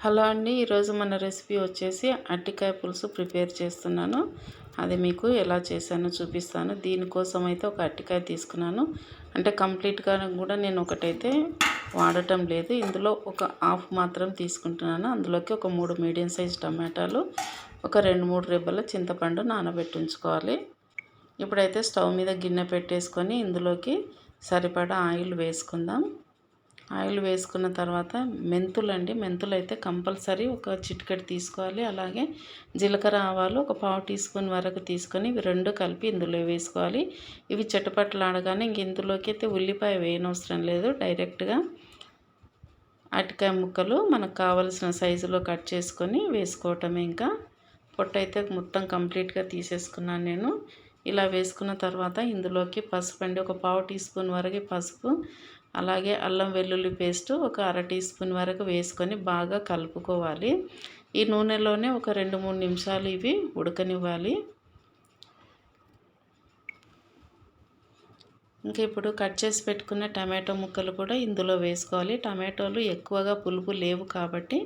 Hello అండి, ఈరోజు మన రెసిపీ వచ్చేసి అరటికాయ పులుసు ప్రిపేర్ చేస్తున్నాను. అది మీకు ఎలా చేశానో చూపిస్తాను. దీనికోసం అయితే ఒక అరటికాయ తీసుకున్నాను. అంటే కంప్లీట్గా కూడా నేను ఒకటైతే వాడటం లేదు. ఇందులో ఒక హాఫ్ మాత్రం తీసుకుంటున్నాను. అందులోకి ఒక 3 మీడియం సైజ్ టమాటాలు, ఒక 2-3 రెబ్బల చింతపండు నానబెట్టి ఉంచుకోవాలి. ఇప్పుడైతే స్టవ్ మీద గిన్నె పెట్టేసుకొని ఇందులోకి సరిపడా ఆయిల్ వేసుకుందాం. ఆయిల్ వేసుకున్న తర్వాత మెంతులు అయితే కంపల్సరీ ఒక చిటికెడు తీసుకోవాలి. అలాగే జీలకర్ర ఆవాలు ఒక పావు టీ స్పూన్ వరకు తీసుకొని ఇవి రెండు కలిపి ఇందులో వేసుకోవాలి. ఇవి చిటపటలాడగానే ఇంక ఇందులోకి అయితే ఉల్లిపాయ వేయనవసరం లేదు. డైరెక్ట్గా అరటికాయ ముక్కలు మనకు కావలసిన సైజులో కట్ చేసుకొని వేసుకోవటమే. ఇంకా పొట్టు అయితే మొత్తం కంప్లీట్గా తీసేసుకున్నాను నేను. ఇలా వేసుకున్న తర్వాత ఇందులోకి పసుపు అండి, ఒక పావు టీ స్పూన్ వరకు పసుపు, అలాగే అల్లం వెల్లుల్లి పేస్ట్ ఒక అర టీ స్పూన్ వరకు వేసుకొని బాగా కలుపుకోవాలి. ఈ నూనెలోనే ఒక 2-3 నిమిషాలు ఇవి ఉడకనివ్వాలి. ఇంకా ఇప్పుడు కట్ చేసి పెట్టుకున్న టమాటో ముక్కలు కూడా ఇందులో వేసుకోవాలి. టమాటోలు ఎక్కువగా పులుపు లేవు కాబట్టి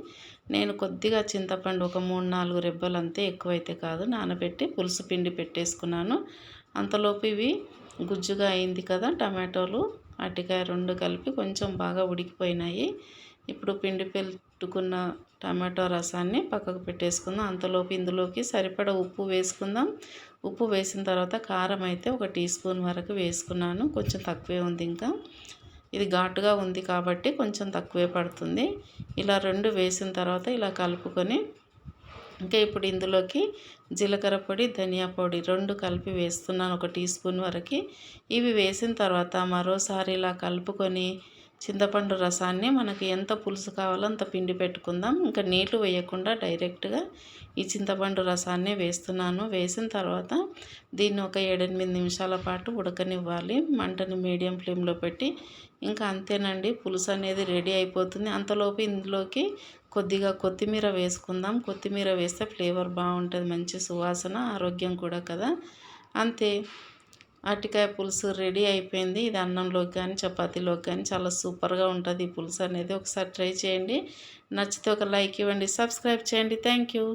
నేను కొద్దిగా చింతపండు ఒక 3-4 రెబ్బలు అంతే, ఎక్కువైతే కాదు, నానబెట్టి పులుసు పిండి పెట్టేసుకున్నాను. అంతలోపు ఇవి గుజ్జుగా అయింది కదా, టమాటోలు అరటికాయ రెండు కలిపి కొంచెం బాగా ఉడికిపోయినాయి. ఇప్పుడు పిండి పెట్టుకున్న టమాటో రసాన్ని పక్కకు పెట్టేసుకుందాం. అంతలోపు ఇందులోకి సరిపడా ఉప్పు వేసుకుందాం. ఉప్పు వేసిన తర్వాత కారం అయితే ఒక టీ స్పూన్ వరకు వేసుకున్నాను. కొంచెం తక్కువే ఉంది, ఇంకా ఇది ఘాటుగా ఉంది కాబట్టి కొంచెం తక్కువే పడుతుంది. ఇలా రెండు వేసిన తర్వాత ఇలా కలుపుకొని ఇంకా ఇప్పుడు ఇందులోకి జీలకర్ర పొడి, ధనియా పొడి రెండు కలిపి వేస్తున్నాను, ఒక టీ స్పూన్ వరకు. ఇవి వేసిన తర్వాత మరోసారి ఇలా కలుపుకొని చింతపండు రసాన్ని మనకి ఎంత పులుసు కావాలో అంత పిండి పెట్టుకుందాం. ఇంకా నీళ్లు వేయకుండా డైరెక్ట్గా ఈ చింతపండు రసాన్ని వేస్తున్నాను. వేసిన తర్వాత దీన్ని ఒక 7-8 నిమిషాల పాటు ఉడకనివ్వాలి. మంటని మీడియం ఫ్లేమ్లో పెట్టి. ఇంకా అంతేనండి, పులుసు అనేది రెడీ అయిపోతుంది. అంతలోపు ఇందులోకి కొద్దిగా కొత్తిమీర వేసుకుందాం. కొత్తిమీర వేస్తే ఫ్లేవర్ బాగుంటుంది, మంచి సువాసన, ఆరోగ్యం కూడా కదా. అంతే, అరటికాయ పులుసు రెడీ అయిపోయింది. ఇది అన్నంలోకి కానీ చపాతీలోకి కానీ చాలా సూపర్గా ఉంటుంది ఈ పులుసు అనేది. ఒకసారి ట్రై చేయండి. నచ్చితే ఒక లైక్ ఇవ్వండి, సబ్స్క్రైబ్ చేయండి. Thank you.